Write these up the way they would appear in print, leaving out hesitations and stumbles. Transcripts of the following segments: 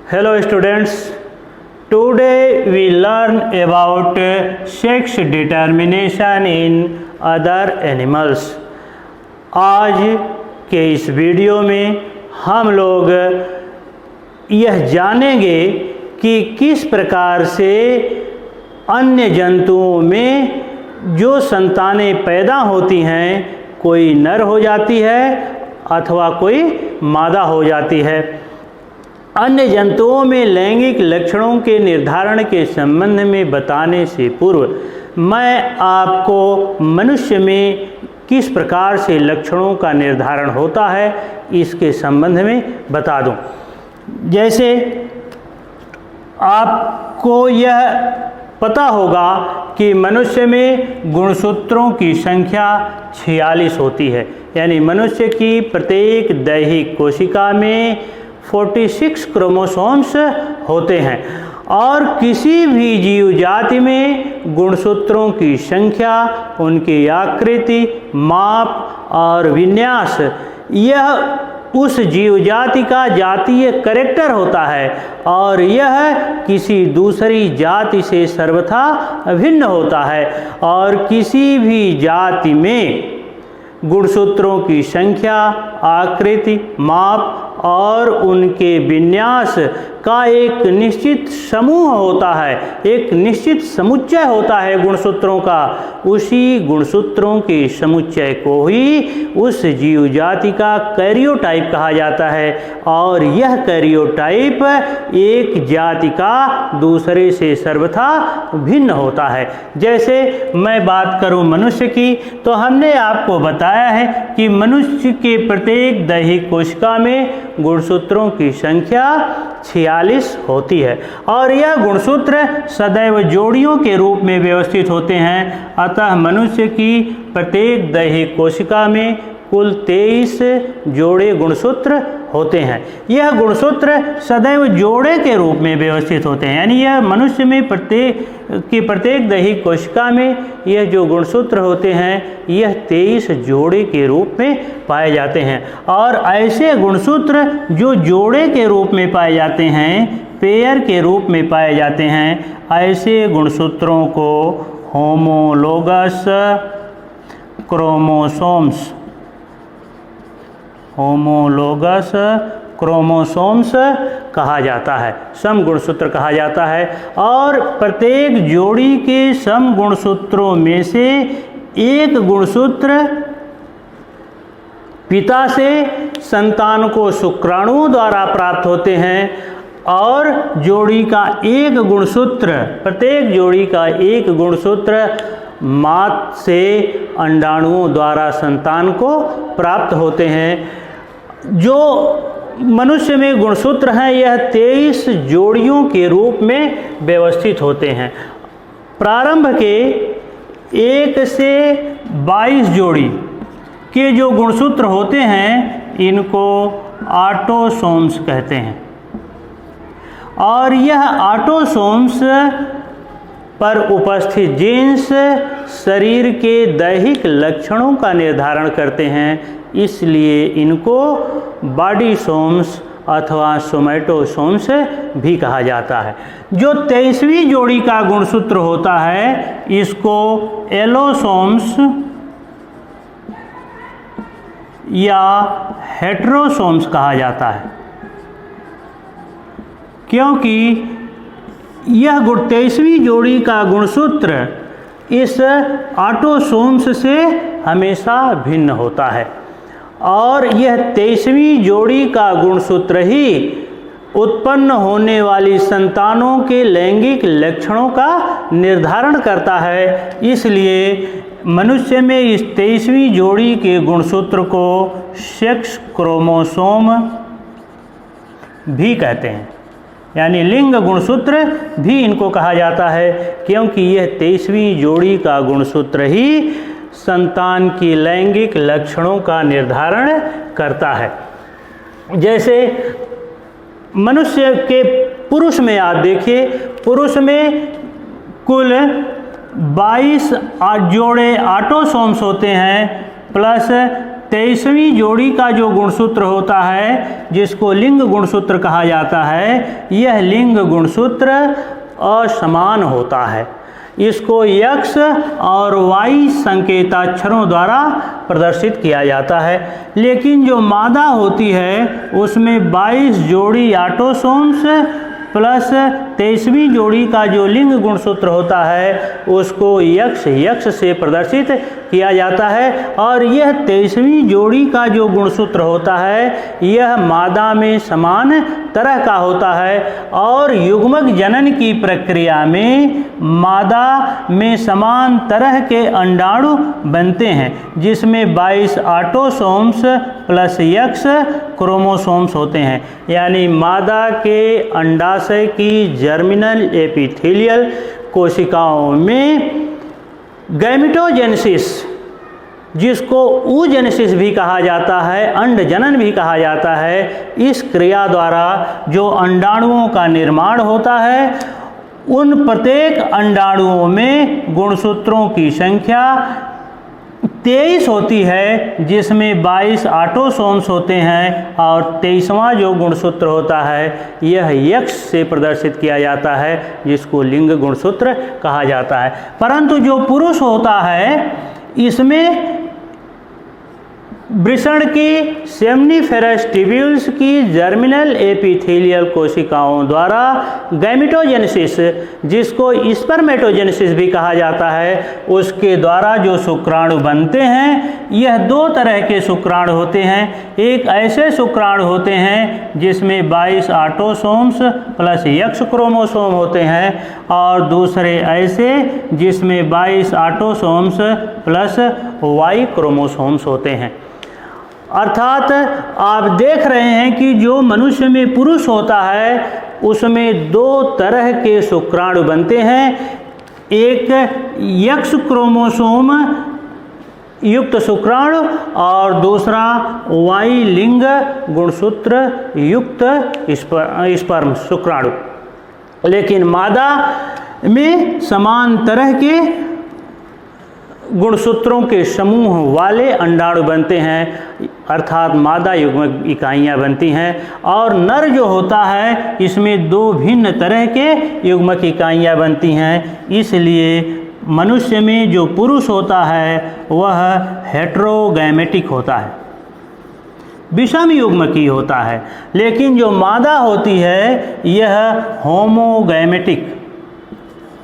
Hello students, today we learn about sex determination in other animals. आज के इस video में हम लोग यह जानेंगे कि किस प्रकार से अन्य जंतुओं में जो संतानें पैदा होती हैं, कोई नर हो जाती है अथवा कोई मादा हो जाती है। अन्य जंतुओं में लैंगिक लक्षणों के निर्धारण के संबंध में बताने से पूर्व मैं आपको मनुष्य में किस प्रकार से लक्षणों का निर्धारण होता है इसके संबंध में बता दूं। जैसे आपको यह पता होगा कि मनुष्य में गुणसूत्रों की संख्या 46 होती है, यानी मनुष्य की प्रत्येक दैहिक कोशिका में 46 क्रोमोसोम्स होते हैं और किसी भी जीव जाति में गुणसूत्रों की संख्या, उनकी आकृति, माप और विन्यास यह उस जीव जाति का जातीय कैरेक्टर होता है और यह किसी दूसरी जाति से सर्वथा भिन्न होता है। और किसी भी जाति में गुणसूत्रों की संख्या, आकृति, माप और उनके विन्यास का एक निश्चित समूह होता है, एक निश्चित समुच्चय होता है गुणसूत्रों का। उसी गुणसूत्रों के समुच्चय को ही उस जीव जाति का कैरियोटाइप कहा जाता है और यह कैरियोटाइप एक जाति का दूसरे से सर्वथा भिन्न होता है। जैसे मैं बात करूं मनुष्य की, तो हमने आपको बताया है कि मनुष्य के प्रत्येक दैहिक कोशिका में गुणसूत्रों की संख्या 46 होती है और यह गुणसूत्र सदैव जोड़ियों के रूप में व्यवस्थित होते हैं। अतः मनुष्य की प्रत्येक दैहिक कोशिका में कुल 23 जोड़े गुणसूत्र होते हैं। यह गुणसूत्र सदैव जोड़े के रूप में व्यवस्थित होते हैं, यानी यह मनुष्य में प्रत्येक दैहिक कोशिका में यह जो गुणसूत्र होते हैं यह 23 जोड़े के रूप में पाए जाते हैं। और ऐसे गुणसूत्र जो जोड़े के रूप में पाए जाते हैं, पेयर के रूप में पाए जाते हैं, ऐसे गुणसूत्रों को होमोलोगस क्रोमोसोम्स कहा जाता है, सम गुणसूत्र कहा जाता है। और प्रत्येक जोड़ी के सम गुणसूत्रों में से एक गुणसूत्र पिता से संतान को शुक्राणुओं द्वारा प्राप्त होते हैं और जोड़ी का एक गुणसूत्र, प्रत्येक जोड़ी का एक गुणसूत्र मां से अंडाणुओं द्वारा संतान को प्राप्त होते हैं। जो मनुष्य में गुणसूत्र हैं यह 23 जोड़ियों के रूप में व्यवस्थित होते हैं। प्रारंभ के 1 से 22 जोड़ी के जो गुणसूत्र होते हैं इनको ऑटोसोम्स कहते हैं और यह ऑटोसोम्स पर उपस्थित जीन्स शरीर के दैहिक लक्षणों का निर्धारण करते हैं, इसलिए इनको बॉडीसोम्स अथवा सोमैटोसोम्स भी कहा जाता है। जो 23वीं जोड़ी का गुणसूत्र होता है इसको एलोसोम्स या हेटेरोसोम्स कहा जाता है, क्योंकि यह 23वीं जोड़ी का गुणसूत्र इस ऑटोसोम्स से हमेशा भिन्न होता है और यह 23वीं जोड़ी का गुणसूत्र ही उत्पन्न होने वाली संतानों के लैंगिक लक्षणों का निर्धारण करता है। इसलिए मनुष्य में इस 23वीं जोड़ी के गुणसूत्र को सेक्स क्रोमोसोम भी कहते हैं, यानी लिंग गुणसूत्र भी इनको कहा जाता है, क्योंकि यह 23वीं जोड़ी का गुणसूत्र ही संतान की लैंगिक लक्षणों का निर्धारण करता है। जैसे मनुष्य के पुरुष में आप देखिए, पुरुष में कुल 22 जोड़े ऑटोसोम्स होते हैं प्लस 23वीं जोड़ी का जो गुणसूत्र होता है, जिसको लिंग गुणसूत्र कहा जाता है, यह लिंग गुणसूत्र असमान होता है। इसको X और Y संकेताक्षरों द्वारा प्रदर्शित किया जाता है। लेकिन जो मादा होती है उसमें 22 जोड़ी ऑटोसोम्स प्लस 23वीं जोड़ी का जो लिंग गुणसूत्र होता है उसको X से प्रदर्शित किया जाता है। और यह 23वीं जोड़ी का जो गुणसूत्र होता है यह मादा में समान तरह का होता है और युग्मक जनन की प्रक्रिया में मादा में समान तरह के अंडाणु बनते हैं, जिसमें 22 ऑटोसोम्स प्लस X क्रोमोसोम्स होते हैं। यानी मादा के अंडाशय की जर्मिनल एपिथेलियल कोशिकाओं में गैमेटोजेनेसिस, जिसको oogenesis भी कहा जाता है, अंड जनन भी कहा जाता है, इस क्रिया द्वारा जो अंडाणुओं का निर्माण होता है उन प्रत्येक अंडाणुओं में गुणसूत्रों की संख्या 23 होती है, जिसमें 22 ऑटोसोम्स होते हैं और 23वां जो गुणसूत्र होता है यह X से प्रदर्शित किया जाता है, जिसको लिंग गुणसूत्र कहा जाता है। परंतु जो पुरुष होता है इसमें वृषण की सेमनीफेरस ट्यूब्यूल्स की जर्मिनल एपिथेलियल कोशिकाओं द्वारा गैमेटोजेनेसिस, जिसको स्पर्मेटोजेनेसिस भी कहा जाता है, उसके द्वारा जो शुक्राणु बनते हैं यह दो तरह के शुक्राणु होते हैं। एक ऐसे शुक्राणु होते हैं जिसमें 22 ऑटोसोम्स प्लस X क्रोमोसोम होते हैं और दूसरे ऐसे जिसमें 22 ऑटोसोम्स प्लस Y क्रोमोसोम्स होते हैं। अर्थात आप देख रहे हैं कि जो मनुष्य में पुरुष होता है उसमें दो तरह के शुक्राणु बनते हैं। एक X क्रोमोसोम युक्त शुक्राणु और दूसरा Y लिंग गुणसूत्र युक्त स्पर्म शुक्राणु। लेकिन मादा में समान तरह के गुणसूत्रों के समूह वाले अंडाणु बनते हैं, अर्थात मादा युग्मक इकाइयाँ बनती हैं। और नर जो होता है इसमें दो भिन्न तरह के युग्मक इकाइयाँ बनती हैं। इसलिए मनुष्य में जो पुरुष होता है वह हेटेरोगैमेटिक होता है, विषम युग्मकी होता है। लेकिन जो मादा होती है यह होमोगैमेटिक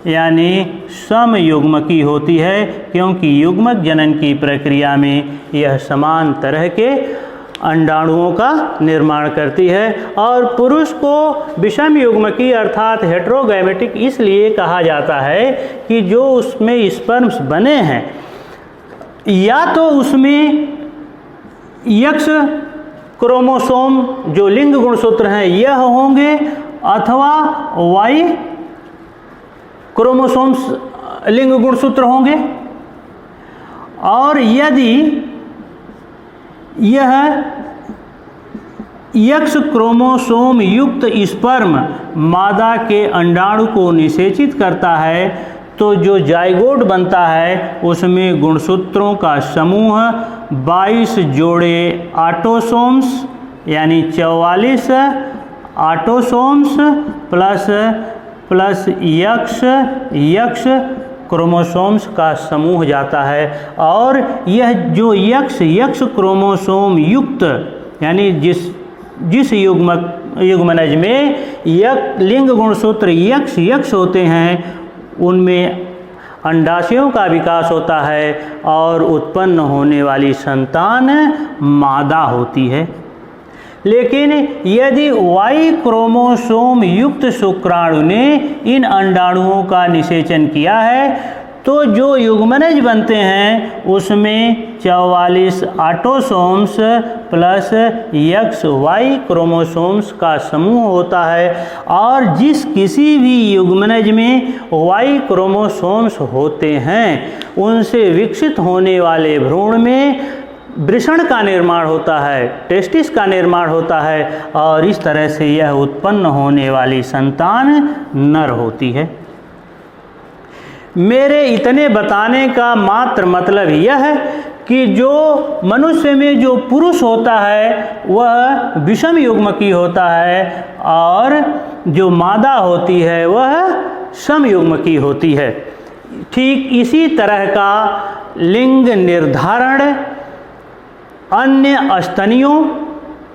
यानी समयुग्मकी होती है, क्योंकि युग्मक जनन की प्रक्रिया में यह समान तरह के अंडाणुओं का निर्माण करती है। और पुरुष को विषम युग्मकी अर्थात हेटेरोगैमेटिक इसलिए कहा जाता है कि जो उसमें स्पर्म्स बने हैं या तो उसमें X क्रोमोसोम जो लिंग गुणसूत्र हैं यह होंगे अथवा Y क्रोमोसोम्स लिंग गुणसूत्र होंगे। और यदि यह X क्रोमोसोम युक्त स्पर्म मादा के अंडाणु को निषेचित करता है तो जो जाइगोट बनता है उसमें गुणसूत्रों का समूह 22 जोड़े ऑटोसोम्स यानी 44 ऑटोसोम्स प्लस X क्रोमोसोम्स का समूह जाता है। और यह जो X क्रोमोसोम युक्त यानी जिस युग्मनज में लिंग गुणसूत्र X होते हैं उनमें अंडाशयों का विकास होता है और उत्पन्न होने वाली संतान मादा होती है। लेकिन यदि Y क्रोमोसोम युक्त शुक्राणु ने इन अंडाणुओं का निषेचन किया है तो जो युग्मनज बनते हैं उसमें 44 ऑटोसोम्स प्लस XY क्रोमोसोम्स का समूह होता है। और जिस किसी भी युग्मनज में Y क्रोमोसोम्स होते हैं उनसे विकसित होने वाले भ्रूण में वृषण का निर्माण होता है, टेस्टिस का निर्माण होता है और इस तरह से यह उत्पन्न होने वाली संतान नर होती है। मेरे इतने बताने का मात्र मतलब यह है कि जो मनुष्य में जो पुरुष होता है वह विषम युग्मकी होता है और जो मादा होती है वह सम युग्मकी होती है। ठीक इसी तरह का लिंग निर्धारण अन्य स्तनियों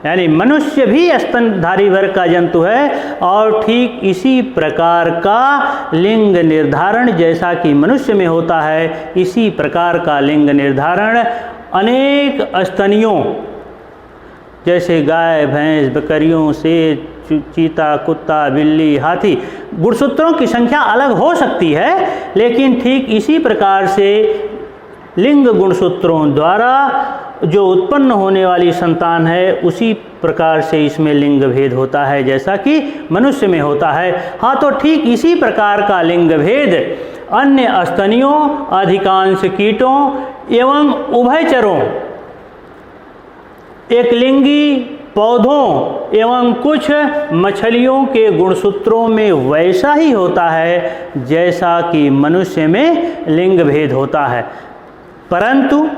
यानी मनुष्य भी स्तनधारी वर्ग का जंतु है और ठीक इसी प्रकार का लिंग निर्धारण जैसा कि मनुष्य में होता है इसी प्रकार का लिंग निर्धारण अनेक स्तनियों जैसे गाय भैंस बकरियों से चीता कुत्ता बिल्ली हाथी गुणसूत्रों की संख्या अलग हो सकती है लेकिन ठीक इसी प्रकार से लिंग गुणसूत्रों द्वारा जो उत्पन्न होने वाली संतान है उसी प्रकार से इसमें लिंग भेद होता है जैसा कि मनुष्य में होता है। हाँ, तो ठीक इसी प्रकार का लिंग भेद अन्य स्तनियों अधिकांश कीटों एवं उभयचरों एक लिंगी पौधों एवं कुछ मछलियों के गुणसूत्रों में वैसा ही होता है जैसा कि मनुष्य में लिंग भेद होता है। परंतु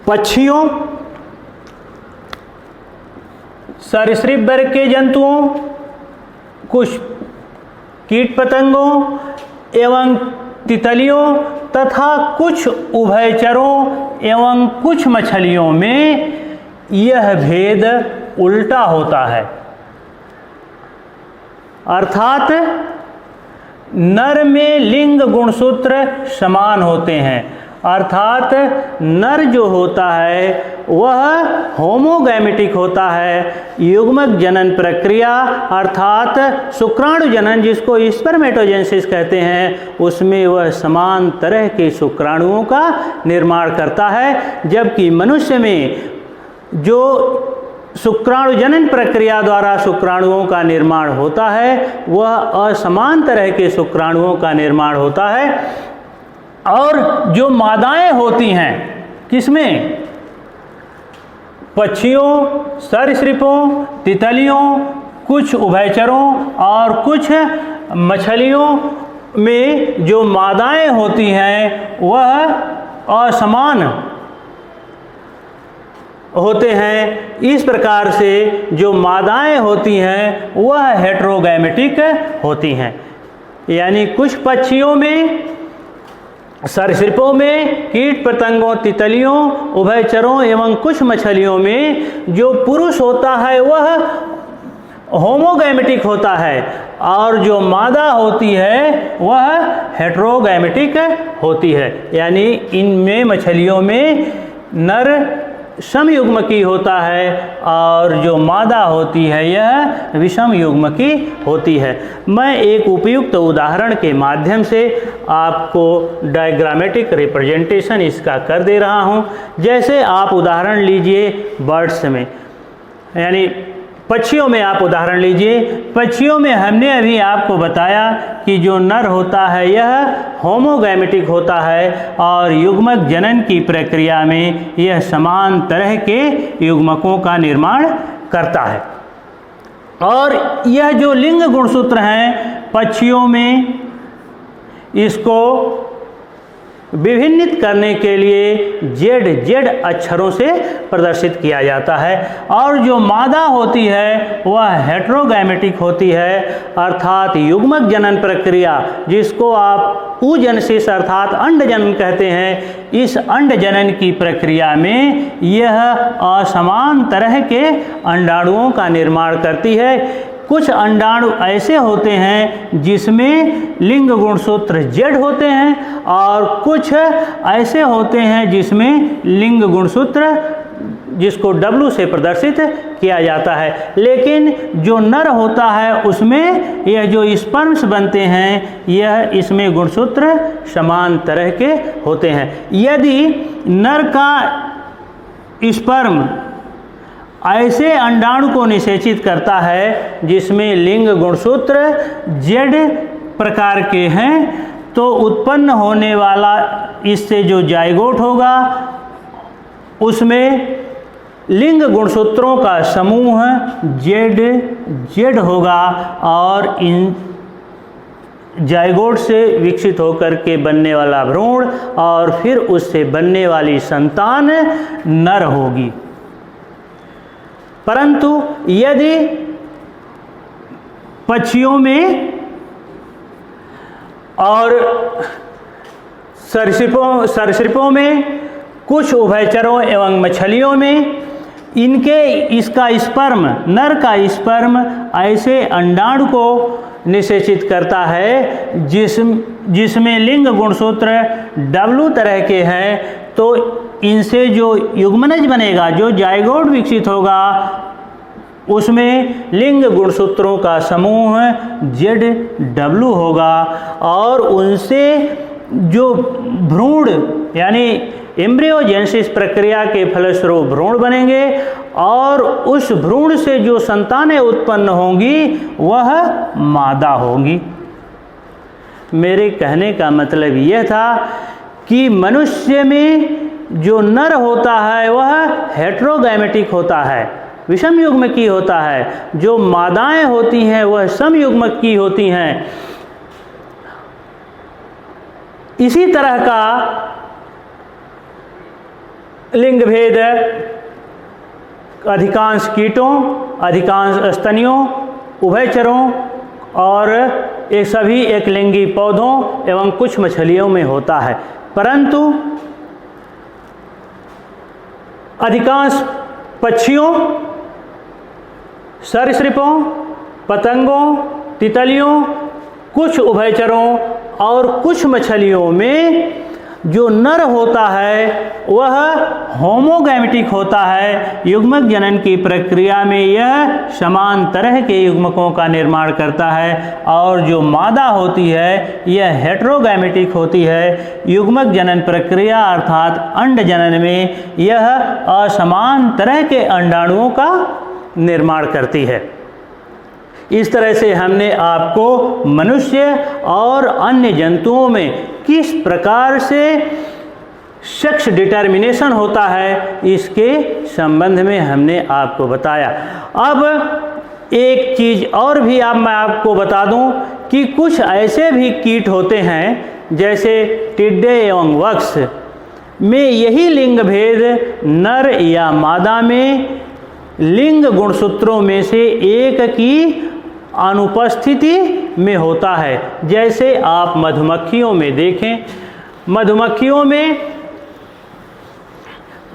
पक्षियों सरीसृप वर्ग के जंतुओं कुछ कीट पतंगों एवं तितलियों तथा कुछ उभयचरों एवं कुछ मछलियों में यह भेद उल्टा होता है अर्थात नर में लिंग गुणसूत्र समान होते हैं अर्थात नर जो होता है वह होमोगैमेटिक होता है युग्मक जनन प्रक्रिया अर्थात शुक्राणु जनन जिसको स्पर्मेटोजेनेसिस कहते हैं उसमें वह समान तरह के शुक्राणुओं का निर्माण करता है जबकि मनुष्य में जो शुक्राणु जनन प्रक्रिया द्वारा शुक्राणुओं का निर्माण होता है वह असमान तरह के शुक्राणुओं का निर्माण होता है और जो मादाएं होती हैं किसमें पक्षियों सरीसृपों तितलियों कुछ उभयचरों और कुछ मछलियों में जो मादाएं होती हैं वह असमान होते हैं। इस प्रकार से जो मादाएं होती हैं वह हेटेरोगैमेटिक होती हैं यानी कुछ पक्षियों में सरीसृपों में कीट पतंगों तितलियों उभयचरों एवं कुछ मछलियों में जो पुरुष होता है वह होमोगैमेटिक होता है और जो मादा होती है वह हेटेरोगैमेटिक होती है यानी इनमें मछलियों में नर समयुग्मकी होता है और जो मादा होती है यह विषम युग्मकी होती है। मैं एक उपयुक्त उदाहरण के माध्यम से आपको डायग्रामेटिक रिप्रेजेंटेशन इसका कर दे रहा हूँ। जैसे आप उदाहरण लीजिए बर्ड्स में यानी पक्षियों में आप उदाहरण लीजिए। पक्षियों में हमने अभी आपको बताया कि जो नर होता है यह होमोगैमेटिक होता है और युग्मक जनन की प्रक्रिया में यह समान तरह के युग्मकों का निर्माण करता है और यह जो लिंग गुणसूत्र हैं पक्षियों में इसको विभिन्नित करने के लिए जेड अक्षरों से प्रदर्शित किया जाता है और जो मादा होती है वह हेटेरोगैमेटिक होती है अर्थात युग्मक जनन प्रक्रिया जिसको आप oogenesis अर्थात अंड जनन कहते हैं। इस अंड जनन की प्रक्रिया में यह असमान तरह के अंडाणुओं का निर्माण करती है। कुछ अंडाणु ऐसे होते हैं जिसमें लिंग गुणसूत्र जेड होते हैं और कुछ ऐसे होते हैं जिसमें लिंग गुणसूत्र जिसको W से प्रदर्शित किया जाता है। लेकिन जो नर होता है उसमें यह जो स्पर्म्स बनते हैं यह इसमें गुणसूत्र समान तरह के होते हैं। यदि नर का स्पर्म ऐसे अंडाणु को निषेचित करता है जिसमें लिंग गुणसूत्र जेड प्रकार के हैं तो उत्पन्न होने वाला इससे जो जाइगोट होगा उसमें लिंग गुणसूत्रों का समूह जेड होगा और इन जाइगोट से विकसित होकर के बनने वाला भ्रूण और फिर उससे बनने वाली संतान नर होगी। परंतु यदि पक्षियों में और सरीसृपों में, कुछ उभयचरों एवं मछलियों में इसका स्पर्म, नर का स्पर्म ऐसे अंडाणु को निषेचित करता है जिसमें लिंग गुणसूत्र W तरह के हैं। तो इनसे जो युग्मनज बनेगा, जो जाइगोट विकसित होगा, उसमें लिंग गुणसूत्रों का समूह ZW होगा और उनसे जो भ्रूण यानी एम्ब्रियोजेनेसिस प्रक्रिया के फलस्वरूप भ्रूण बनेंगे और उस भ्रूण से जो संतानें उत्पन्न होंगी वह मादा होंगी। मेरे कहने का मतलब यह था कि मनुष्य में जो नर होता है वह हेटेरोगैमेटिक होता है, विषम युग्म की होता है। जो मादाएं होती हैं वह समयुग्मक की होती हैं। इसी तरह का लिंग भेद अधिकांश कीटों, अधिकांश स्तनियों, उभयचरों और सभी एकलिंगी पौधों एवं कुछ मछलियों में होता है। परंतु अधिकांश पक्षियों, सरीसृपों, पतंगों, तितलियों, कुछ उभयचरों और कुछ मछलियों में जो नर होता है वह होमोगैमेटिक होता है। युग्मक जनन की प्रक्रिया में यह समान तरह के युग्मकों का निर्माण करता है और जो मादा होती है यह हेटेरोगैमेटिक होती है। युग्मक जनन प्रक्रिया अर्थात अंड जनन में यह असमान तरह के अंडाणुओं का निर्माण करती है। इस तरह से हमने आपको मनुष्य और अन्य जंतुओं में किस प्रकार से सेक्स डिटर्मिनेशन होता है इसके संबंध में हमने आपको बताया। अब एक चीज़ और भी मैं आपको बता दूं कि कुछ ऐसे भी कीट होते हैं जैसे टिड्डे एवं वक्ष में यही लिंग भेद नर या मादा में लिंग गुणसूत्रों में से एक की अनुपस्थिति में होता है। जैसे आप मधुमक्खियों में देखें, मधुमक्खियों में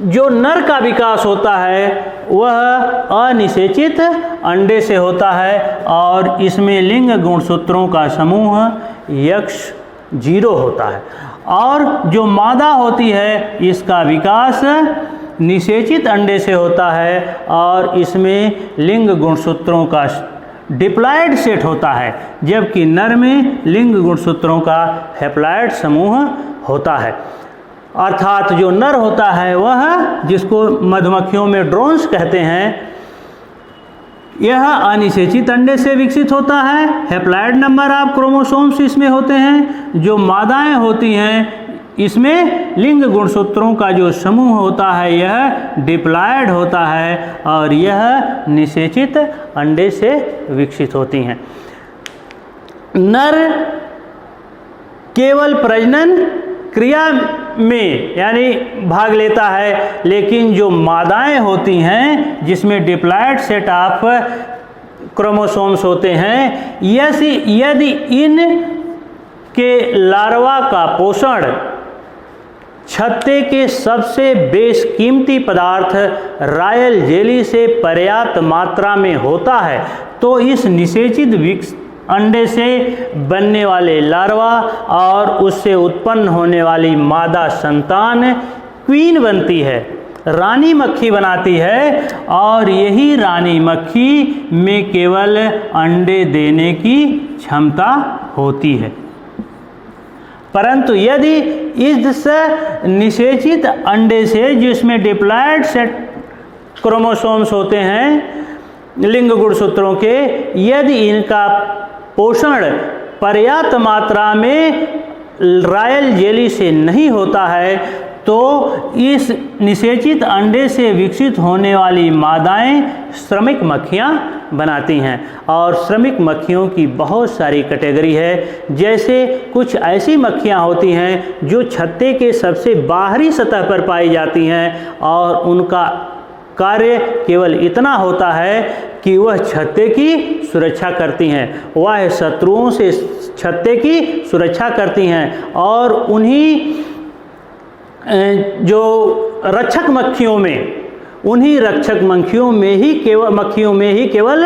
जो नर का विकास होता है वह अनिषेचित अंडे से होता है और इसमें लिंग गुणसूत्रों का समूह X0 होता है। और जो मादा होती है इसका विकास निषेचित अंडे से होता है और इसमें लिंग गुणसूत्रों का डिप्लॉयड सेट होता है, जबकि नर में लिंग गुणसूत्रों का हैप्लॉयड समूह होता है। अर्थात जो नर होता है वह, जिसको मधुमक्खियों में ड्रोन्स कहते हैं, यह अनिषेचित अंडे से विकसित होता है। हैप्लॉयड नंबर ऑफ क्रोमोसोम्स इसमें होते हैं। जो मादाएं होती हैं इसमें लिंग गुणसूत्रों का जो समूह होता है यह डिप्लॉयड होता है और यह निषेचित अंडे से विकसित होती हैं। नर केवल प्रजनन क्रिया में यानी भाग लेता है, लेकिन जो मादाएं होती हैं जिसमें डिप्लॉयड सेट ऑफ क्रोमोसोम्स होते हैं, यदि इन के लार्वा का पोषण छत्ते के सबसे बेशकीमती पदार्थ रॉयल जेली से पर्याप्त मात्रा में होता है तो इस निषेचित अंडे से बनने वाले लार्वा और उससे उत्पन्न होने वाली मादा संतान क्वीन बनती है, रानी मक्खी बनाती है और यही रानी मक्खी में केवल अंडे देने की क्षमता होती है। परंतु यदि इस निषेचित अंडे से, जिसमें डिप्लॉयड सेट क्रोमोसोम्स होते हैं लिंग गुणसूत्रों के, यदि इनका पोषण पर्याप्त मात्रा में रॉयल जेली से नहीं होता है तो इस निषेचित अंडे से विकसित होने वाली मादाएं श्रमिक मक्खियां बनाती हैं। और श्रमिक मक्खियों की बहुत सारी कैटेगरी है। जैसे कुछ ऐसी मक्खियां होती हैं जो छत्ते के सबसे बाहरी सतह पर पाई जाती हैं और उनका कार्य केवल इतना होता है कि वह छत्ते की सुरक्षा करती हैं, वह शत्रुओं से छत्ते की सुरक्षा करती हैं। और उन्हीं जो रक्षक मक्खियों में, उन्हीं रक्षक मक्खियों में ही केवल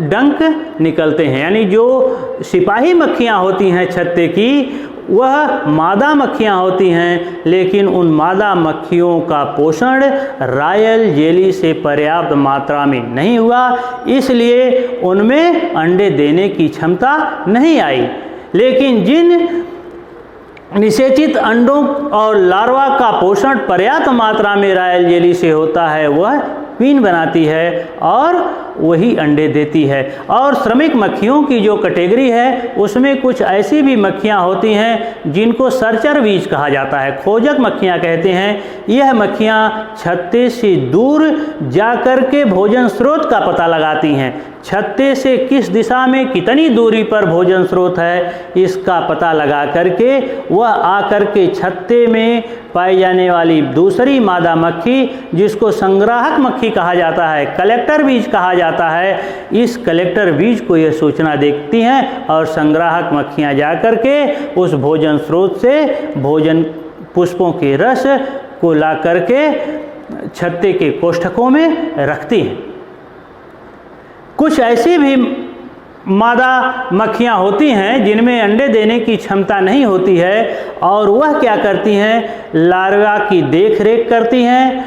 डंक निकलते हैं। यानी जो सिपाही मक्खियाँ होती हैं छत्ते की, वह मादा मक्खियाँ होती हैं, लेकिन उन मादा मक्खियों का पोषण रॉयल जेली से पर्याप्त मात्रा में नहीं हुआ, इसलिए उनमें अंडे देने की क्षमता नहीं आई। लेकिन जिन निषेचित अंडों और लार्वा का पोषण पर्याप्त मात्रा में रॉयल जेली से होता है, वह क्वीन बनाती है और वही अंडे देती है। और श्रमिक मक्खियों की जो कैटेगरी है उसमें कुछ ऐसी भी मक्खियाँ होती हैं जिनको सर्चर बीज कहा जाता है, खोजक मक्खियाँ कहते हैं। यह मक्खियाँ छत्ते से दूर जाकर के भोजन स्रोत का पता लगाती हैं। छत्ते से किस दिशा में कितनी दूरी पर भोजन स्रोत है इसका पता लगा करके वह आकर के छत्ते में पाई जाने वाली दूसरी मादा मक्खी, जिसको संग्राहक मक्खी कहा जाता है, कलेक्टर बीज कहा जाता है, इस कलेक्टर बीज को यह सूचना देती हैं और संग्राहक मक्खियाँ जाकर के उस भोजन स्रोत से भोजन पुष्पों के रस को ला करके छत्ते के कोष्ठकों में रखती हैं। कुछ ऐसी भी मादा मक्खियाँ होती हैं जिनमें अंडे देने की क्षमता नहीं होती है और वह क्या करती हैं, लार्वा की देख रेख करती हैं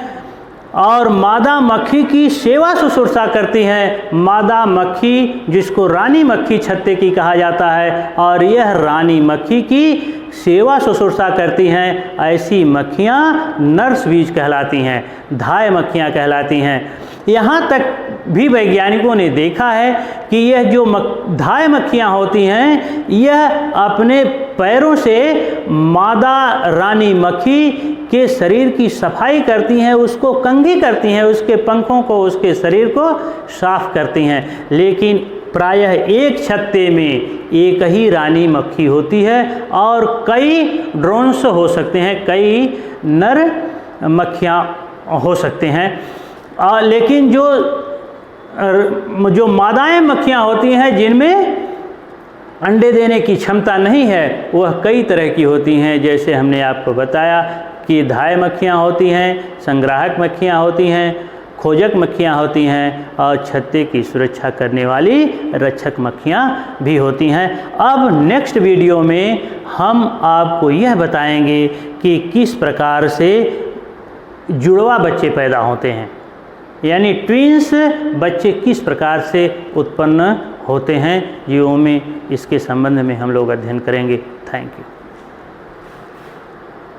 और मादा मक्खी की सेवा शुश्रूषा करती हैं। मादा मक्खी जिसको रानी मक्खी छत्ते की कहा जाता है और यह रानी मक्खी की सेवा शुश्रूषा करती हैं। ऐसी मक्खियाँ नर्स बीज कहलाती हैं, धाय मक्खियाँ कहलाती हैं। यहाँ तक भी वैज्ञानिकों ने देखा है कि यह जो धाय मक्खियाँ होती हैं, यह अपने पैरों से मादा रानी मक्खी के शरीर की सफाई करती हैं, उसको कंघी करती हैं, उसके पंखों को, उसके शरीर को साफ करती हैं। लेकिन प्रायः एक छत्ते में एक ही रानी मक्खी होती है और कई ड्रोन्स हो सकते हैं, कई नर मक्खियाँ हो सकते हैं। लेकिन जो मादाएं मक्खियाँ होती हैं जिनमें अंडे देने की क्षमता नहीं है, वह कई तरह की होती हैं। जैसे हमने आपको बताया कि धाय मक्खियाँ होती हैं, संग्राहक मक्खियाँ होती हैं, खोजक मक्खियाँ होती हैं और छत्ते की सुरक्षा करने वाली रक्षक मक्खियाँ भी होती हैं। अब नेक्स्ट वीडियो में हम आपको यह बताएंगे कि किस प्रकार से जुड़वा बच्चे पैदा होते हैं, यानी ट्विंस बच्चे किस प्रकार से उत्पन्न होते हैं जीवों में। इसके संबंध में हम लोग अध्ययन करेंगे। Thank you.